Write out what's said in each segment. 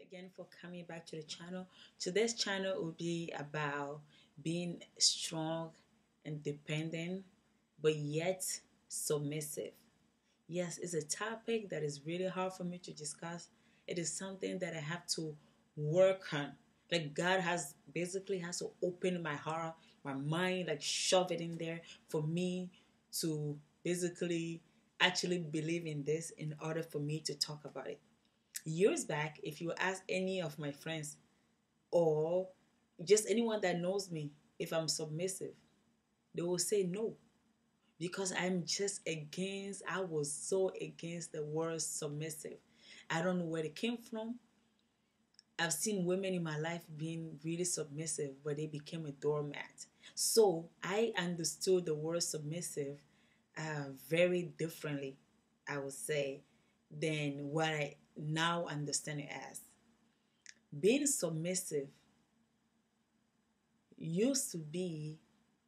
again for coming back to the channel. Today's channel will be about being strong, independent, but yet submissive. Yes, it's a topic that is really hard for me to discuss. It is something that I have to work on. Like God has basically has to open my heart, my mind, like shove it in there for me to basically actually believe in this in order for me to talk about it. Years back, if you ask any of my friends or just anyone that knows me if I'm submissive, they will say no because I was so against the word submissive. I don't know where it came from. I've seen women in my life being really submissive, but they became a doormat. So I understood the word submissive very differently, I would say, than what I now understand it as. Being submissive used to be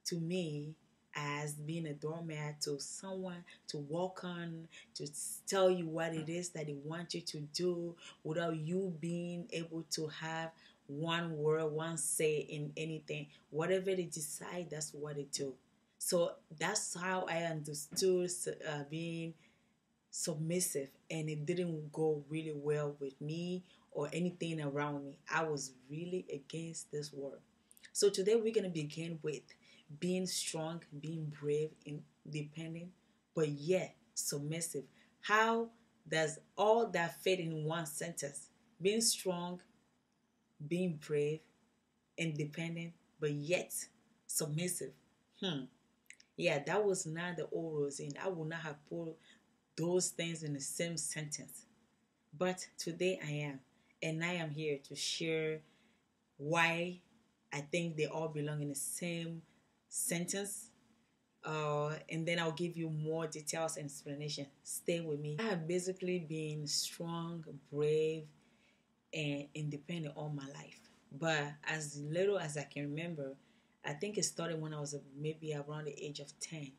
to me as being a doormat to someone to walk on, to tell you what it is that they want you to do without you being able to have one word, one say in anything. Whatever they decide, that's what they do. So that's how I understood being submissive, and it didn't go really well with me or anything around me. I was really against this word. So today we're going to begin with being strong, being brave, independent, but yet submissive. How does all that fit in one sentence? Being strong, being brave, independent, but yet submissive. Yeah, that was not the old Rosine. I would not have put those things in the same sentence. But today I am. And I am here to share why I think they all belong in the same sentence. And then I'll give you more details and explanation. Stay with me. I have basically been strong, brave, and independent all my life. But as little as I can remember, I think it started when I was maybe around the age of 10.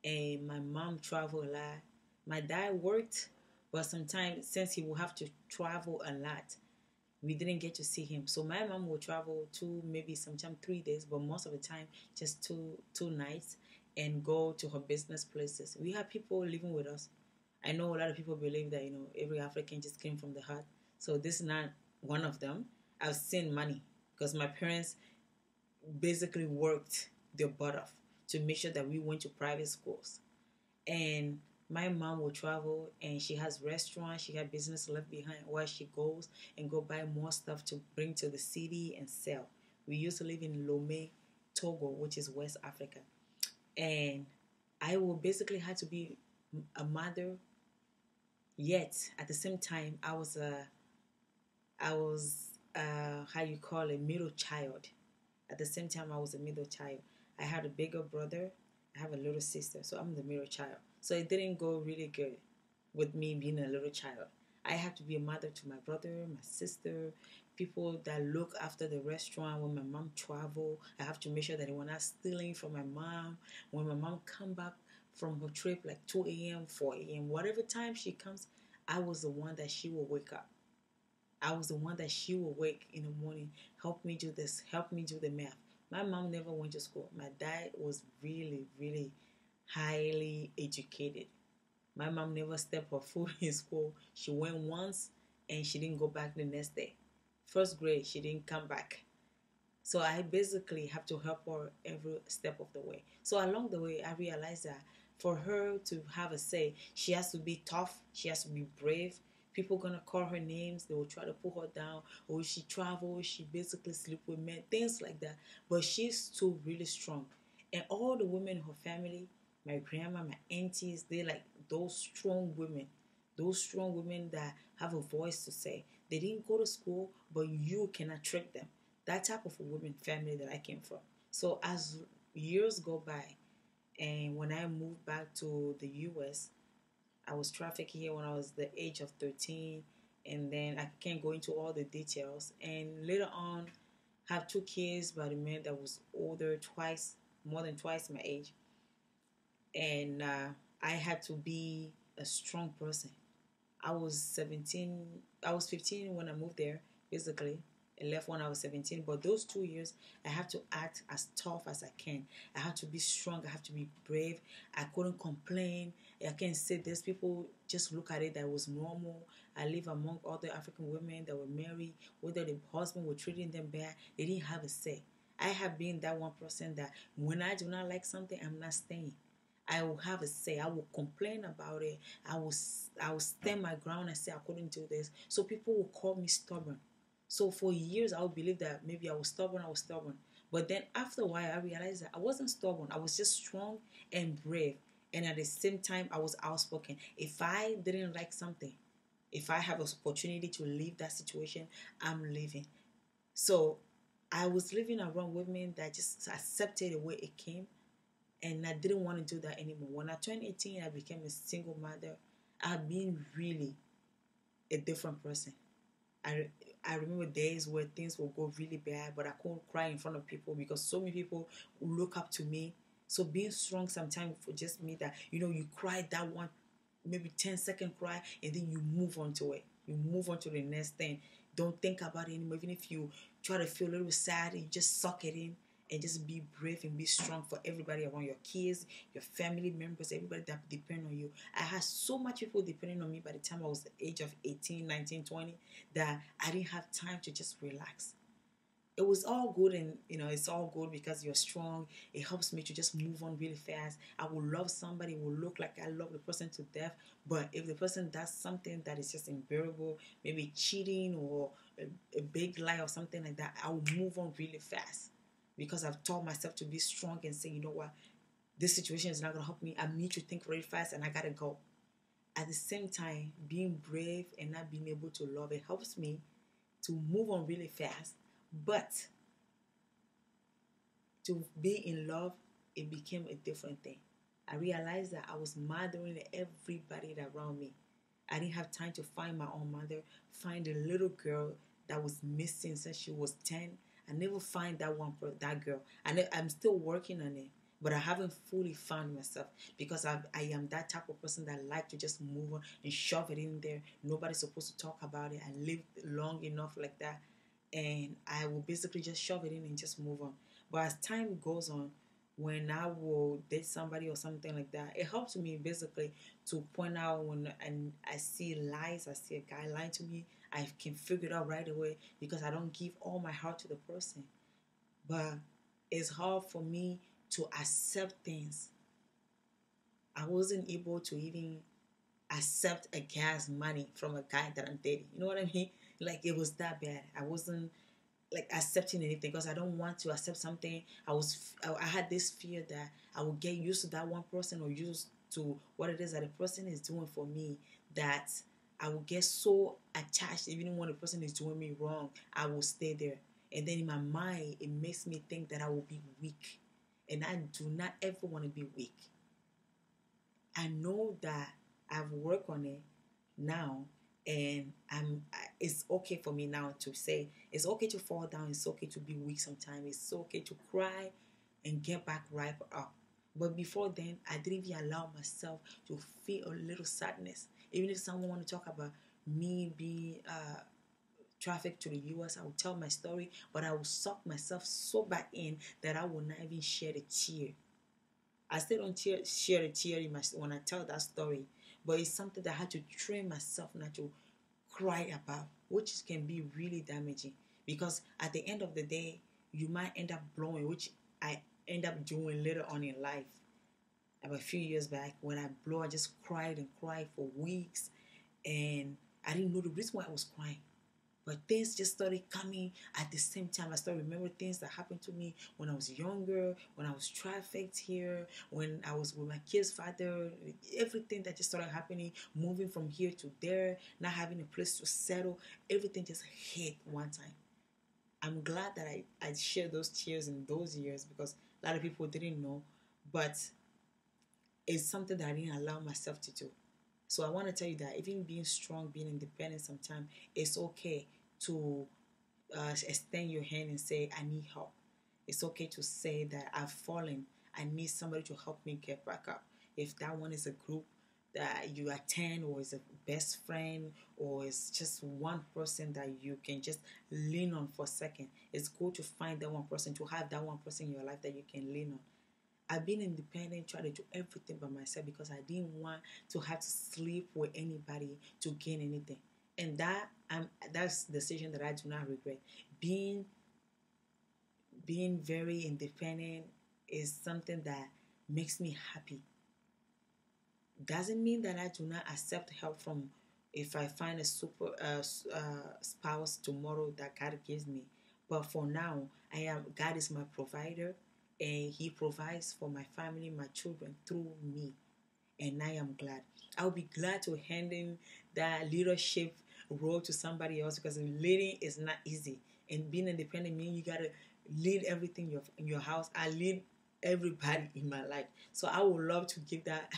And my mom traveled a lot. My dad worked, but sometimes since he would have to travel a lot, we didn't get to see him. So my mom would travel 3 days, but most of the time just two nights and go to her business places. We have people living with us. I know a lot of people believe that every African just came from the heart. So this is not one of them. I've seen money because my parents basically worked their butt off to make sure that we went to private schools. And my mom will travel and she has restaurants, she got business left behind where she goes and go buy more stuff to bring to the city and sell. We used to live in Lomé, Togo, which is West Africa. And I will basically have to be a mother, yet at the same time I was how you call it, middle child. At the same time, I was a middle child. I had a bigger brother. I have a little sister, so I'm the middle child. So it didn't go really good with me being a little child. I have to be a mother to my brother, my sister, people that look after the restaurant when my mom travel. I have to make sure that they were not stealing from my mom. When my mom come back from her trip, like 2 a.m., 4 a.m., whatever time she comes, I was the one that she will wake up. I was the one that she will wake in the morning, help me do this, help me do the math. My mom never went to school. My dad was really, really highly educated. My mom never stepped her foot in school. She went once and she didn't go back the next day. First grade, she didn't come back. So I basically have to help her every step of the way. So along the way, I realized that for her to have a say, she has to be tough, she has to be brave. People gonna call her names, they will try to put her down, or she travels, she basically sleep with men, things like that. But she's still really strong. And all the women in her family, my grandma, my aunties, they like those strong women that have a voice to say. They didn't go to school, but you cannot trick them. That type of a woman family that I came from. So as years go by, and when I moved back to the US, I was trafficked here when I was the age of 13, and then I can't go into all the details. And later on, have 2 kids by the man that was older, more than twice my age. And I had to be a strong person. I was 15 when I moved there, basically. I left when I was 17, but those 2 years, I have to act as tough as I can. I have to be strong. I have to be brave. I couldn't complain. I can't say this. People just look at it that it was normal. I live among other African women that were married, whether the husband were treating them bad, they didn't have a say. I have been that one person that when I do not like something, I'm not staying. I will have a say. I will complain about it. I will stand my ground and say I couldn't do this. So people will call me stubborn. So for years I would believe that maybe I was stubborn. I was stubborn. But then after a while I realized that I wasn't stubborn. I was just strong and brave. And at the same time I was outspoken. If I didn't like something, if I have an opportunity to leave that situation, I'm leaving. So I was living around women that just accepted the way it came, and I didn't want to do that anymore. When I turned 18, I became a single mother. I've been really a different person. I, I remember days where things will go really bad, but I couldn't cry in front of people because so many people look up to me. So being strong sometimes for just me that, you cry that one, maybe 10-second cry, and then you move on to it. You move on to the next thing. Don't think about it anymore. Even if you try to feel a little sad, you just suck it in and just be brave and be strong for everybody around, your kids, your family members, everybody that depend on you. I had so much people depending on me by the time I was the age of 18, 19, 20 that I didn't have time to just relax. It was all good, and it's all good because you're strong. It helps me to just move on really fast. I will love somebody, it will look like I love the person to death, but if the person does something that is just unbearable, maybe cheating or a big lie or something like that, I will move on really fast because I've taught myself to be strong and say, you know what, this situation is not going to help me. I need to think really fast and I gotta go. At the same time, being brave and not being able to love, it helps me to move on really fast. But to be in love, it became a different thing. I realized that I was mothering everybody around me. I didn't have time to find my own mother, find a little girl that was missing since she was 10. I never find that girl. I'm still working on it, but I haven't fully found myself because I am that type of person that like to just move on and shove it in there. Nobody's supposed to talk about it. I lived long enough like that, and I will basically just shove it in and just move on. But as time goes on, when I will date somebody or something like that, it helps me basically to point out when I see lies, I see a guy lying to me, I can figure it out right away because I don't give all my heart to the person. But it's hard for me to accept things. I wasn't able to even accept a gas money from a guy that I'm dating. You know what I mean? Like it was that bad. I wasn't like accepting anything because I don't want to accept something. I had this fear that I would get used to that one person or used to what it is that the person is doing for me, that I will get so attached even when the person is doing me wrong. I will stay there, and then in my mind it makes me think that I will be weak, and I do not ever want to be weak. I know that I've worked on it now, and it's okay for me now to say it's okay to fall down, it's okay to be weak sometimes, it's okay to cry and get back right up. But before then I didn't even allow myself to feel a little sadness. Even if someone want to talk about me being trafficked to the US, I will tell my story, but I will suck myself so back in that I will not even shed a tear. I still don't share a tear when I tell that story, but it's something that I had to train myself not to cry about, which can be really damaging because at the end of the day, you might end up blowing, which I end up doing later on in life. About a few years back, when I blow, I just cried and cried for weeks, and I didn't know the reason why I was crying. But things just started coming at the same time. I started remembering things that happened to me when I was younger, when I was trafficked here, when I was with my kid's father, everything that just started happening, moving from here to there, not having a place to settle, everything just hit one time. I'm glad that I shared those tears in those years because a lot of people didn't know, but it's something that I didn't allow myself to do. So I want to tell you that even being strong, being independent sometimes, it's okay to extend your hand and say, I need help. It's okay to say that I've fallen. I need somebody to help me get back up. If that one is a group, that you attend, or is a best friend, or is just one person that you can just lean on for a second. It's good to find that one person, to have that one person in your life that you can lean on. I've been independent, trying to do everything by myself because I didn't want to have to sleep with anybody to gain anything. And that's the decision that I do not regret. Being being very independent is something that makes me happy. Doesn't mean that I do not accept help from, if I find a super spouse tomorrow that God gives me. But for now, God is my provider, and He provides for my family, my children through me, and I am glad. I'll be glad to hand in that leadership role to somebody else, because leading is not easy. And being independent means you gotta lead everything in your house. I lead everybody in my life, so I would love to give that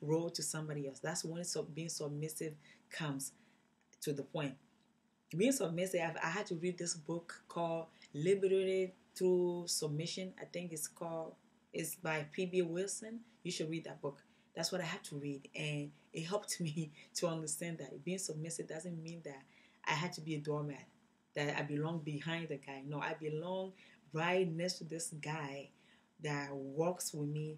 role to somebody else. That's when being submissive comes to the point. Being submissive, I had to read this book called Liberated Through Submission. I think it's by P.B. Wilson. You should read that book. That's what I had to read, and it helped me to understand that being submissive doesn't mean that I had to be a doormat, that I belong behind the guy. No, I belong right next to this guy that works with me,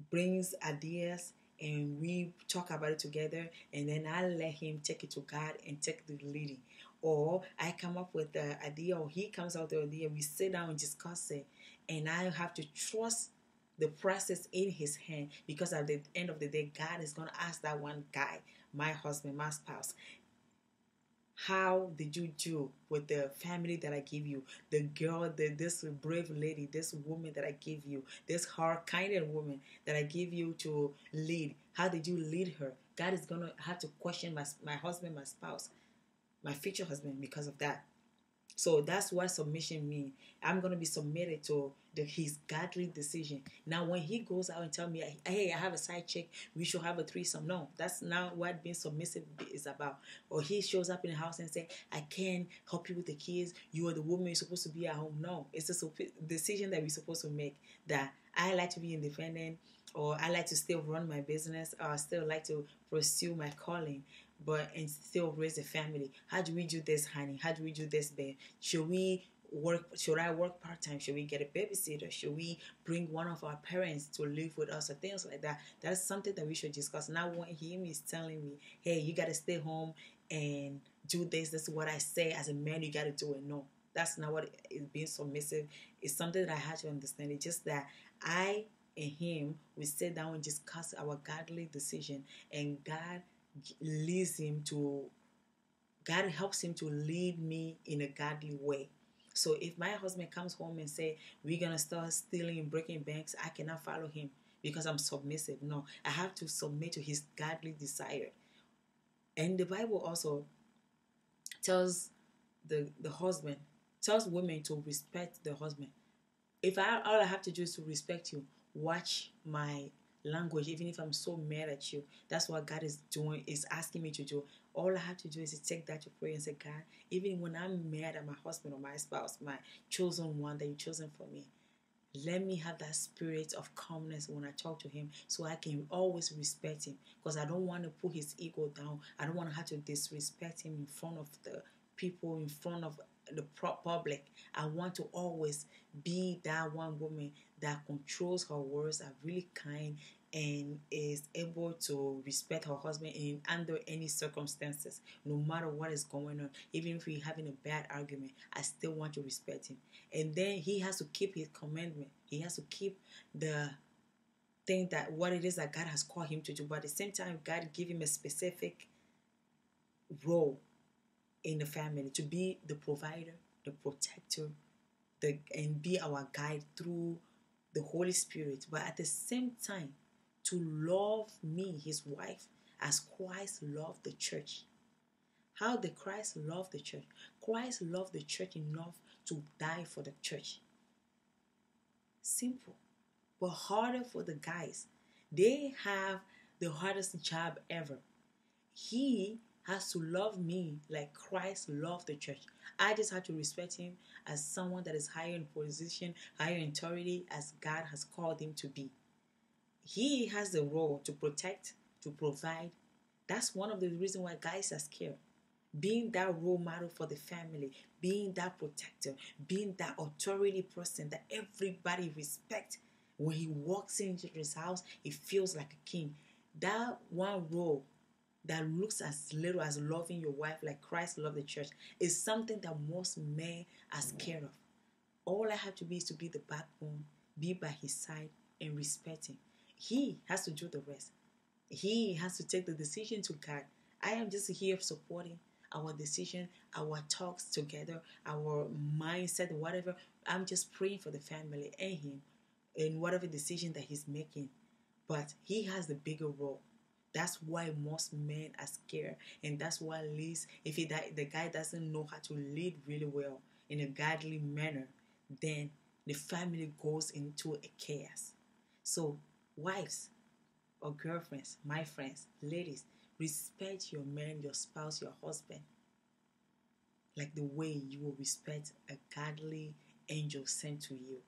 brings ideas, and we talk about it together, and then I let him take it to God and take the leading. Or I come up with the idea, or he comes out with the idea, we sit down and discuss it, and I have to trust the process in his hand, because at the end of the day, God is going to ask that one guy, my husband, my spouse, how did you do with the family that I give you? The girl, this brave lady, this woman that I give you, this hard-kinded woman that I give you to lead. How did you lead her? God is going to have to question my husband, my spouse, my future husband, because of that. So that's what submission means. I'm going to be submitted to his godly decision. Now, when he goes out and tell me, hey, I have a side chick, we should have a threesome. No, that's not what being submissive is about. Or he shows up in the house and say, I can't help you with the kids. You are the woman, you're supposed to be at home. No, it's a decision that we're supposed to make, that I like to be independent, or I like to still run my business, or I still like to pursue my calling, but and still raise a family. How do we do this, honey? How do we do this, babe? Should I work part-time? Should we get a babysitter? Should we bring one of our parents to live with us, or things like that? That's something that we should discuss. Now when him is telling me, hey, you got to stay home and do this. This is what I say as a man, you got to do it. No, that's not what it is. Being submissive is something that I had to understand. It's just that I and him, we sit down and discuss our godly decision, and leads him to God helps him to lead me in a godly way. So if my husband comes home and say, we're going to start stealing and breaking banks, I cannot follow him because I'm submissive. No, I have to submit to his godly desire. And the Bible also tells the husband, tells women to respect the husband. If all I have to do is to respect you, watch my language, even if I'm so mad at you. That's what God is doing, is asking me to do. All I have to do is to take that to pray and say, God, even when I'm mad at my husband or my spouse, my chosen one that you've chosen for me, let me have that spirit of calmness when I talk to him, so I can always respect him, because I don't want to put his ego down. I don't want to have to disrespect him in front of the people, in front of the public. I want to always be that one woman that controls her words, are really kind, and is able to respect her husband in under any circumstances, no matter what is going on. Even if we're having a bad argument, I still want to respect him. And then he has to keep his commandment. He has to keep the thing, that what it is that God has called him to do. But at the same time, God give him a specific role in the family, to be the provider, the protector, and be our guide through the Holy Spirit. But at the same time, to love me, his wife, as Christ loved the church. How did Christ love the church? Christ loved the church enough to die for the church. Simple. But harder for the guys. They have the hardest job ever. He has to love me like Christ loved the church. I just have to respect him as someone that is higher in position, higher in authority, as God has called him to be. He has the role to protect, to provide. That's one of the reasons why guys are scared. Being that role model for the family, being that protector, being that authority person that everybody respects. When he walks into his house, he feels like a king. That one role that looks as little as loving your wife like Christ loved the church is something that most men are scared of. All I have to be is to be the backbone, be by his side, and respect him. He has to do the rest. He has to take the decision to God. I am just here supporting our decision, our talks together, our mindset, whatever. I'm just praying for the family and him in whatever decision that he's making. But he has the bigger role. That's why most men are scared. And that's why at least if the guy doesn't know how to lead really well in a godly manner, then the family goes into a chaos. So wives or girlfriends, my friends, ladies, respect your man, your spouse, your husband, like the way you will respect a godly angel sent to you.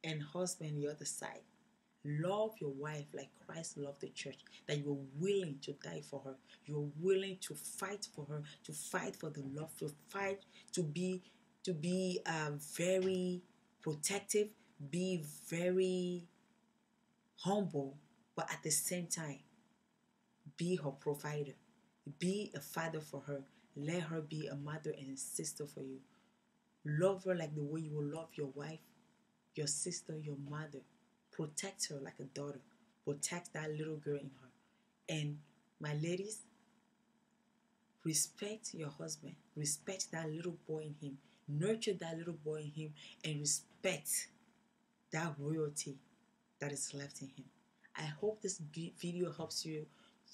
And husband, the other side, love your wife like Christ loved the church, that you're willing to die for her. You're willing to fight for her, to fight for the love, to fight, to be very protective, be very humble, but at the same time, be her provider. Be a father for her. Let her be a mother and a sister for you. Love her like the way you will love your wife, your sister, your mother. Protect her like a daughter. Protect that little girl in her. And my ladies, respect your husband. Respect that little boy in him. Nurture that little boy in him. And respect that royalty that is left in him. I hope this video helps you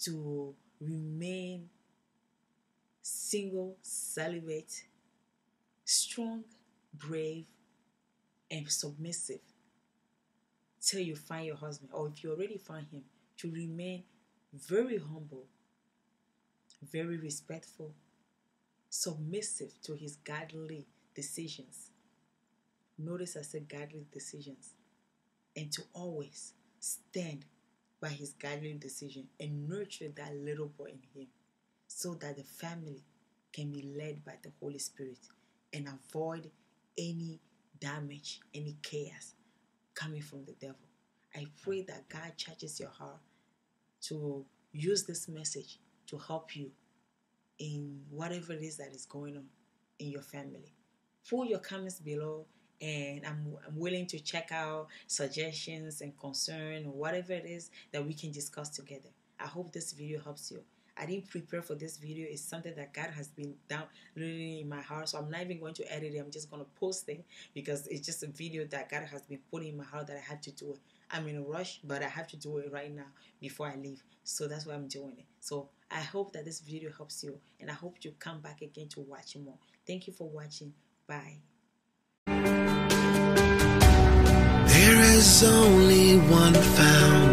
to remain single, celibate, strong, brave, and submissive till you find your husband, or if you already find him, to remain very humble, very respectful, submissive to his godly decisions. Notice I said godly decisions. And to always stand by his godly decision and nurture that little boy in him so that the family can be led by the Holy Spirit and avoid any damage, any chaos coming from the devil. I pray that God charges your heart to use this message to help you in whatever it is that is going on in your family. Put your comments below, and I'm willing to check out suggestions and concern or whatever it is that we can discuss together. I hope this video helps you. I didn't prepare for this video. It's something that God has been downloading in my heart. So I'm not even going to edit it. I'm just going to post it because it's just a video that God has been putting in my heart that I have to do it. I'm in a rush, but I have to do it right now before I leave. So that's why I'm doing it. So I hope that this video helps you, and I hope you come back again to watch more. Thank you for watching. Bye. There is only one found